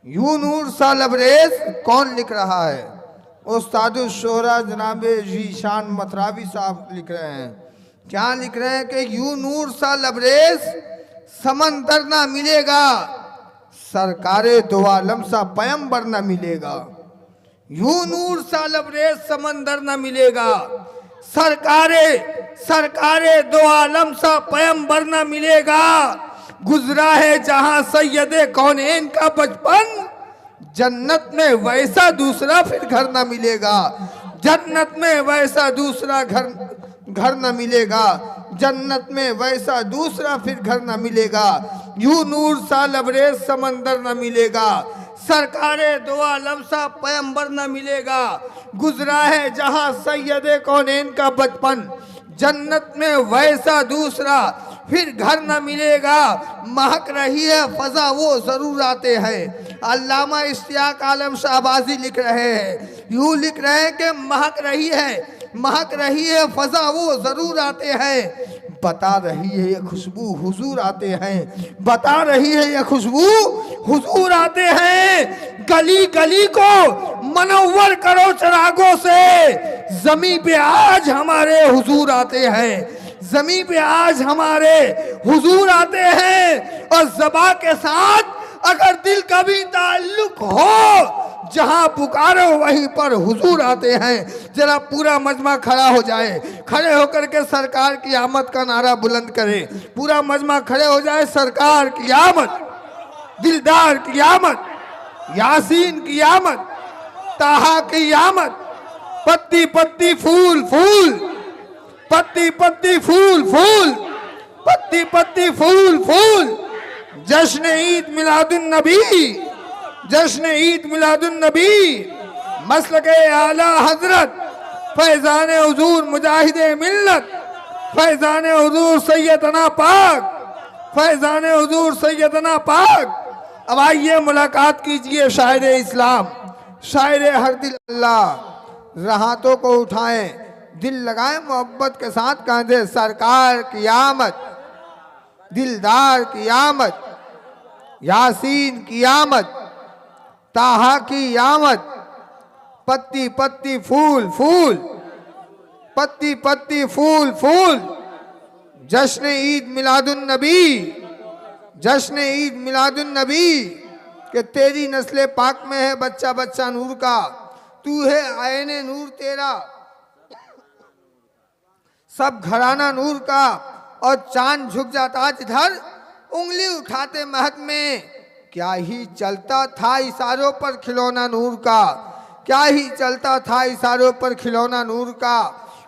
You नूर सा लबरेज कौन लिख रहा है? उस्तादुल शोहरा जनाब जीशान मतरावी साहब लिख रहे हैं। क्या लिख रहे हैं कि यू नूर सा लबरेज समंदर ना मिलेगा, सरकारे दो आलम सा पैगंबर ना मिलेगा। यू नूर सा लबरेज समंदर ना मिलेगा, सरकारे दो आलम सा पैगंबर ना मिलेगा। गुजरा है जहां सैयदे कौनैन का बचपन, जन्नत में वैसा दूसरा फिर घर ना मिलेगा। जन्नत में वैसा दूसरा घर न मिलेगा, जन्नत में वैसा दूसरा फिर घर न मिलेगा। यू नूर सा लबरेज समंदर न मिलेगा, सरकारे दो आलम सा पैगंबर न मिलेगा। गुजरा है जहां सैयदे कौनैन का बचपन, जन्नत में वैसा दूसरा फिर घर न मिलेगा। महक रही है फजा वो जरूर आते हैं। अल्लामा इश्तियाक आलम शाहबाजी लिख रहे हैं, यूं लिख रहे हैं कि महक रही है फजा वो जरूर आते हैं। बता रही है ये खुशबू हुजूर आते हैं, बता रही है ये खुशबू हुजूर आते हैं। गली गली को मनव्वर करो चिरागों से, जमी पे आज हमारे हुजूर आते हैं। जमी पे आज हमारे हुजूर आते हैं। और ज़बा के साथ अगर दिल का भी ताल्लुक हो, जहां पुकारो वहीं पर हुजूर आते हैं। जरा पूरा मजमा खड़ा हो जाए, खड़े होकर के सरकार की आमद का नारा बुलंद करे। पूरा मजमा खड़े हो जाए, सरकार की आमद, दिलदार की आमद, यासीन की आमद, ताहा की आमद। पत्ती पत्ती फूल फूल, पत्ती पत्ती फूल फूल, पत्ती पत्ती फूल फूल। जश्न ईद मिलादुन नबी, जश्न ईद मिलादुन नबी। मसलके आला हजरत फैजान हुजूर मुजाहिदे मिल्लत, फैजान हुजूर सैयदना पाक, फैजान हुजूर सैयदना पाक। अब आइए मुलाकात कीजिए शायर इस्लाम, शायर हर दिल अल्लाह। राहतों को उठाएं, दिल लगाएं मोहब्बत के साथ कांधे। सरकार की आमद, दिलदार की आमद, यासीन की आमद, ताहा की आमद। पत्ती पत्ती फूल फूल, पत्ती पत्ती फूल फूल। जश्न ईद मिलादुन नबी, जश्न ईद मिलादुन नबी। कि तेरी नस्ले पाक में है बच्चा बच्चा नूर का, तू है आयने नूर तेरा, सब घराना नूर का। और चांद झुक जाता जिधर उंगली उठाते महक में, क्या ही चलता था इशारों पर खिलौना नूर का, क्या ही चलता था इशारों पर खिलौना नूर का।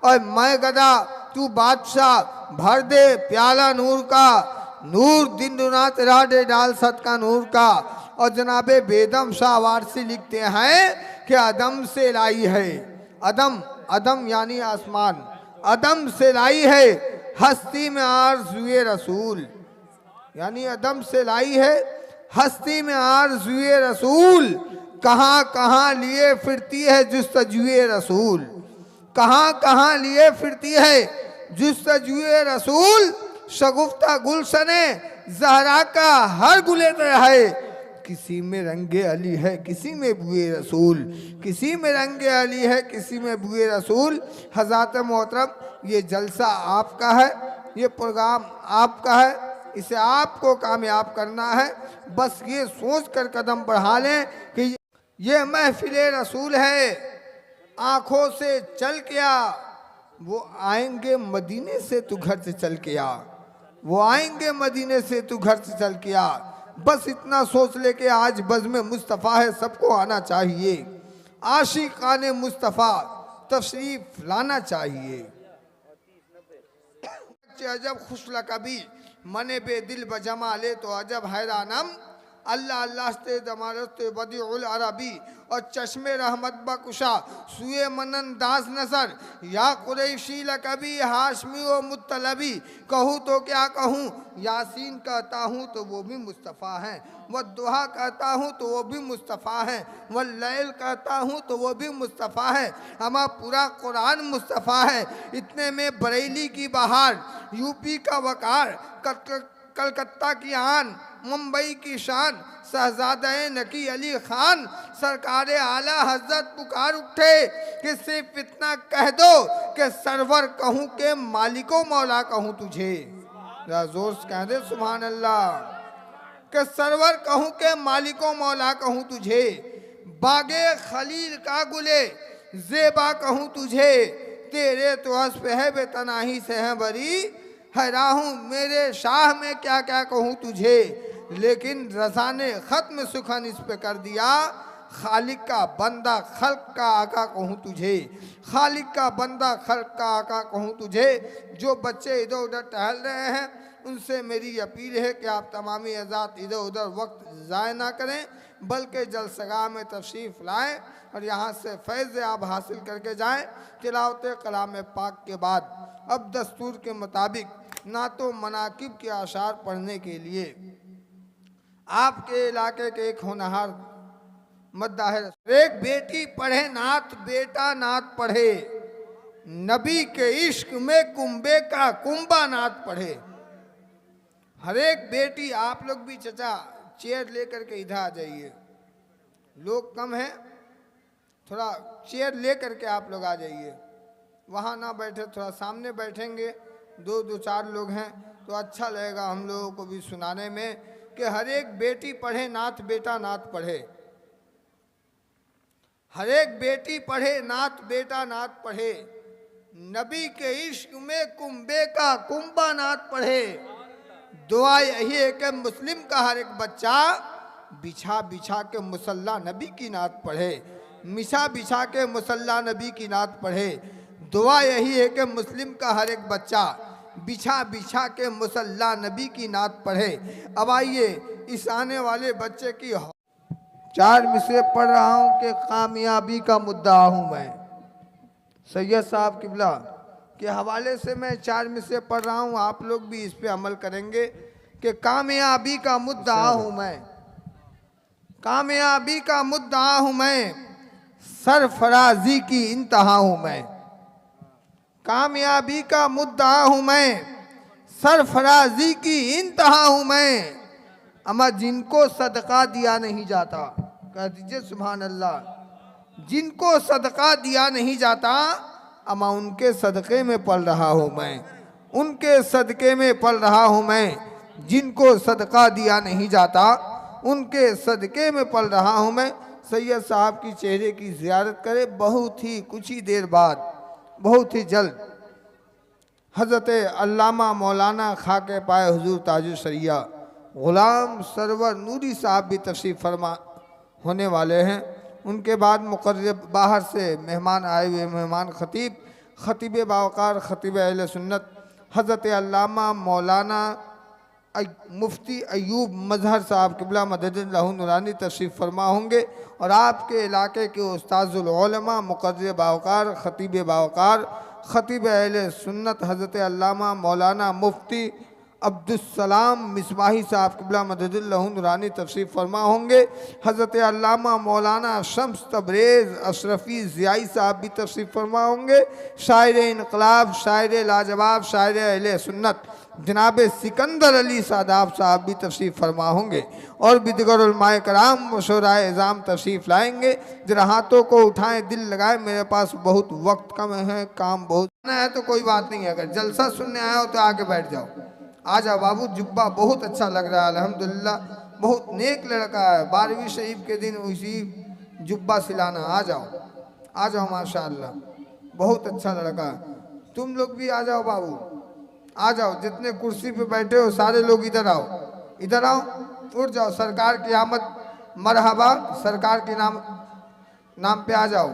और मैं गदा तू बादशाह, भर दे प्याला नूर का, नूर दिन रात तेरा दे डाल सदका नूर का। और जनाबे बेदम शाह वारसी लिखते हैं कि अदम से लाई है, अदम अदम यानी आसमान, अदम से लाई है हस्ती में आरज़ुए रसूल, यानी अदम से लाई है हस्ती में आरज़ुए रसूल। कहाँ कहाँ लिए फिरती है जुस्तजुए रसूल, कहाँ कहाँ लिए फिरती है जुस्तजुए रसूल। शगुफ्ता गुलशने ज़हरा का हर गुले है, किसी में रंगे अली है किसी में बुए रसूल, किसी में रंगे अली है किसी में बुए रसूल। हज़रात मोहतरम, ये जलसा आपका है, ये प्रोग्राम आपका है, इसे आपको कामयाब करना है। बस ये सोच कर कदम बढ़ा लें कि ये महफिले रसूल है। आँखों से चल के आ, वो आएंगे मदीने से तू घर से चल के आ, वो आएंगे मदीने से तू घर से चल के आ। बस इतना सोच ले कि आज बज़्म मुस्तफ़ा है, सबको आना चाहिए। आशिकाने मुस्तफ़ा तशरीफ लाना चाहिए। अजब खुशला कभी मने बे दिल बजमा ले तो अजब हैरानम, अल्लाह अल्लाह से दमारत बदीउल अरबी। और चश्मे रहमत बकुशा सुए मनन दास नसर, या कुरैशी लकबी हाशमी व मुत्तलबी। कहूँ तो क्या कहूँ, यासीन कहता हूँ तो वो भी मुस्तफ़ा हैं, व दुहा कहता हूँ तो वो भी मुस्तफ़ा हैं, व लैल कहता हूँ तो वो भी मुस्तफ़ा है। हमारा पूरा कुरान मुस्तफ़ा है। इतने में बरेली की बहार, यूपी का वकार, कलकत्ता की आन, मुंबई की शान, शहजादा नकी अली खान सरकार आला हजरत पुकार उठे कि सिर्फ इतना कह दो कि सरवर कहूँ के मालिको मौला कहूँ तुझे। जोर से कह दे सुभान अल्लाह। कि सरवर कहूँ के मालिको मौला कहूँ तुझे, बागे खलील का गुले जेबा कहूँ तुझे, तेरे तो हस्ब है बेतनाही से है बरी, हैराहूँ मेरे शाह में क्या क्या कहूँ तुझे। लेकिन रज़ा ने ख़त्म सुखन इस पे कर दिया, खालिक का बंदा खल्क का आका कहूँ तुझे, खालिक का बंदा खल्क का आका कहूँ तुझे। जो बच्चे इधर उधर टहल रहे हैं उनसे मेरी अपील है कि आप तमामी आज़ाद इधर उधर वक्त ज़ाय ना करें, बल्कि जलसगाह में तशरीफ़ लाएँ और यहाँ से फैज़ आप हासिल करके जाएँ। तिलावत कलाम पाक के बाद अब दस्तूर के मुताबिक नातो मनाकिब के आशार पढ़ने के लिए आपके इलाके के एक होनहार मद्दाहिर, एक बेटी पढ़े नात बेटा नात पढ़े, नबी के इश्क में कुंबे का कुंबा नात पढ़े। हर एक बेटी, आप लोग भी चचा चेयर लेकर के इधर आ जाइए, लोग कम हैं, थोड़ा चेयर लेकर के आप लोग आ जाइए, वहाँ ना बैठे थोड़ा सामने बैठेंगे, दो चार लोग हैं तो अच्छा लगेगा हम लोगों को भी सुनाने में कि हर एक बेटी पढ़े नात बेटा नात पढ़े, हर एक बेटी पढ़े नात बेटा नात पढ़े, नबी के इश्क में कुंबे का कुंबा नात पढ़े। दुआ यही है कि मुस्लिम का हर एक बच्चा बिछा बिछा के मुसल्ला नबी की नात पढ़े, मिशा बिछा के मुसल्ला नबी की नात पढ़े। दुआ यही है कि मुस्लिम का हर एक बच्चा बिछा बिछा के मुसल्ला नबी की नात पढ़े। अब आइए इस आने वाले बच्चे की 4 मिसरे पढ़ रहा हूँ कि कामयाबी का मुद्दा हूँ मैं। सैयद साहब किबला के हवाले से मैं 4 मिसरे पढ़ रहा हूँ, आप लोग भी इस पे अमल करेंगे कि कामयाबी का मुद्दा हूँ मैं, कामयाबी का मुद्दा हूँ मैं, सरफराजी की इंतहा हूँ मैं, कामयाबी का मुद्दा हूँ मैं, सरफराजी की इंतहा हूँ मैं। अमा जिनको सदका दिया नहीं जाता, कह दीजिए सुभान अल्लाह, जिनको सदका दिया नहीं जाता अमा उनके सदक़े में पल रहा हूँ मैं, उनके सदक़े में पल रहा हूँ मैं। जिनको सदका दिया नहीं जाता उनके सदक़े में पल रहा हूँ मैं। सैयद साहब की चेहरे की ज़ियारत करे बहुत ही कुछ ही देर बाद, बहुत ही जल्द हज़रत अल्लामा मौलाना खाके पाए हुजूर ताजुल शरिया ग़ुलाम सरवर नूरी साहब भी तशरीफ़ फरमा होने वाले हैं। उनके बाद मुकर्रर बाहर से मेहमान आए हुए मेहमान खतीब बावकार खतीब अहले सुन्नत हज़रत अल्लामा मौलाना मुफ्ती अयूब मजहर साहब किबला मददल्लाहु नूरानी तशरीफ़ फरमा होंगे और आपके इलाके के उस्ताजुल उलमा मुकर्रर बावकार खतीब अहले सुन्नत हज़रत अल्लामा मौलाना मुफ्ती अब्दुस्सलाम मिसबाही साहब किबला मददल्लाहु नूरानी तशरीफ़ फरमा होंगे। हज़रत अल्लामा मौलाना शम्स तबरेज़ अशरफ़ी ज़ियाई साहब भी तशरीफ़ फरमा होंगे। शायर इनकलाब, शायर लाजवाब, शायर अहले सुन्नत जनाब सिकंदर अली सादाब साहब भी तशरीफ़ फरमा होंगे और भी दिगर उलमाए कराम व शुराए इज़ाम तशरीफ़ लाएँगे। जरा हाथों को उठाएँ, दिल लगाएँ, मेरे पास बहुत वक्त कम है, काम बहुत है तो कोई बात नहीं है, अगर जलसा सुनने आए हो तो आके बैठ जाओ। आ जाओ बाबू, जुब्बा बहुत अच्छा लग रहा है अल्हम्दुलिल्लाह, बहुत नेक लड़का है, 12वीं शरीफ के दिन उसी जुब्बा सिलाना। आ जाओ माशाअल्लाह, बहुत अच्छा लड़का है। तुम लोग भी आ जाओ बाबू, आ जाओ, जितने कुर्सी पे बैठे हो सारे लोग इधर आओ, इधर आओ, उठ जाओ। सरकार की आमद मरहबा, सरकार के नाम पे आ जाओ।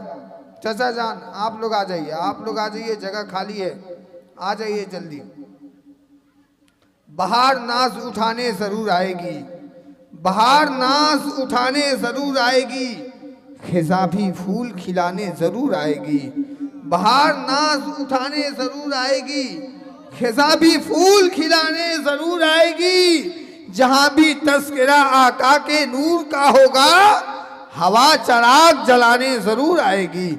चचा जान आप लोग आ जाइए, आप लोग आ जाइए, जगह खाली है, आ जाइए जल्दी। बहार नाज उठाने ज़रूर आएगी, बहार नाज उठाने ज़रूर आएगी, खिज़ा भी फूल खिलाने ज़रूर आएगी। बहार नाज उठाने ज़रूर आएगी, खिज़ा भी फूल खिलाने ज़रूर आएगी। जहाँ भी तज़किरा आका के नूर का होगा, हवा चराग जलाने ज़रूर आएगी,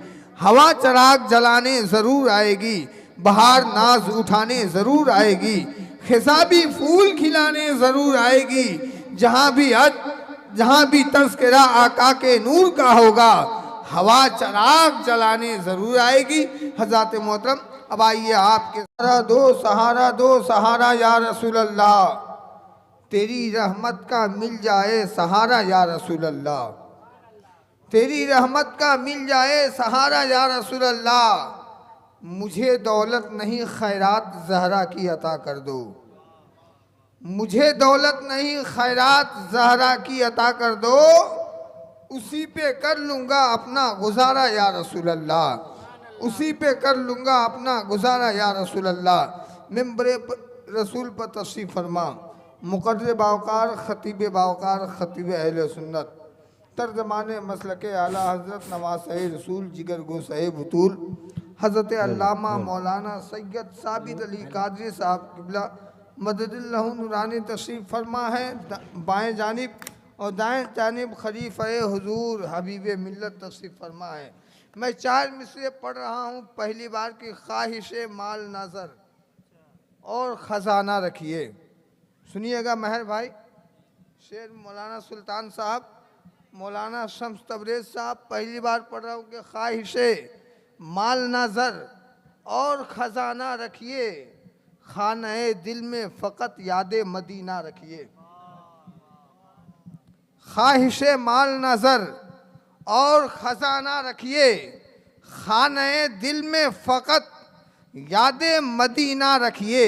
हवा चराग जलाने ज़रूर आएगी। बहार नाज उठाने ज़रूर आएगी, खिसाबी फूल खिलाने जरूर आएगी। जहां भी तस्करा आका के नूर का होगा, हवा चराग जलाने जरूर आएगी। हजरत मोहतरम, अब आइए आपके सहारा दो सहारा या रसूल अल्लाह, तेरी रहमत का मिल जाए सहारा या रसूल अल्लाह, तेरी रहमत का मिल जाए सहारा या रसूल अल्लाह। मुझे दौलत नहीं खैरात ज़हरा की अता कर दो, मुझे दौलत नहीं खैरात ज़हरा की अता कर दो, उसी पे कर लूँगा अपना गुजारा या रसूल अल्लाह, उसी पे कर लूँगा अपना गुजारा या रसूल अल्लाह। मिंबरे रसूल पर तशरीफ़ फरमा मुक़र्रर बावकार ख़तीब बावकार ख़तीब अहले सुन्नत तर्जमान मसलक आला हज़रत नवासे रसूल जिगर गोसे बतूल हज़रत अल्लामा मौलाना सैयद साबित अली कादरी साहब क़िबला मददुल्लाह नूरानी तशरीफ़ फरमा है। बाएँ जानिब और दाएँ जानिब खलीफ़ा हुज़ूर हबीब मिल्लत तशरीफ़ फरमा है। मैं 4 मिसरे पढ़ रहा हूँ। पहली बार की ख्वाहिश माल नज़र और ख़जाना रखिए, सुनिएगा महर भाई। शेर मौलाना सुल्तान साहब, मौलाना शम्स तबरेज़ साहब, पहली बार पढ़ रहा हूँ कि ख्वाहिश माल नज़र और ख़जाना रखिए, खाने दिल में फ़कत याद मदीना रखिए। ख्वाहिश माल नज़र और ख़जाना रखिए, खाने दिल में फ़कत याद मदीना रखिए।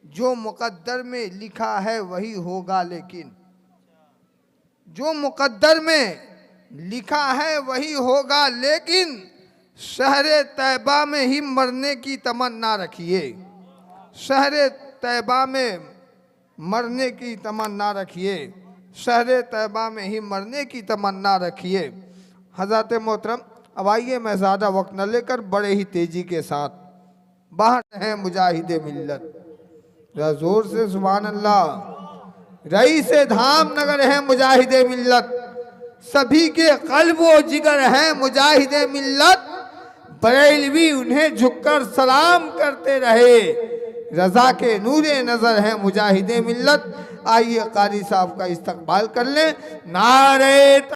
जो मुक़द्दर में लिखा है वही होगा, लेकिन जो मुक़द्दर में लिखा है वही होगा, लेकिन शहर तैबा में ही मरने की तमन्ना रखिए, शहर तैबा में मरने की तमन्ना रखिए, शहर तैबा में ही मरने की तमन्ना रखिए। हज़रत मोहतरम, अब आइए मैं ज़्यादा वक्त न लेकर बड़े ही तेज़ी के साथ, बाहर हैं मुजाहिद मिल्लत, ज़ोर से सुभान अल्लाह। रईस धाम नगर है मुजाहिद मिल्लत, सभी के क़ल्ब व जिगर हैं मुजाहिद मिल्लत, बरेलवी उन्हें झुककर सलाम करते रहे, रज़ा के नूरे नज़र है मुजाहिद मिल्लत। आइए कारी साहब का इस्तकबाल कर लें। नारे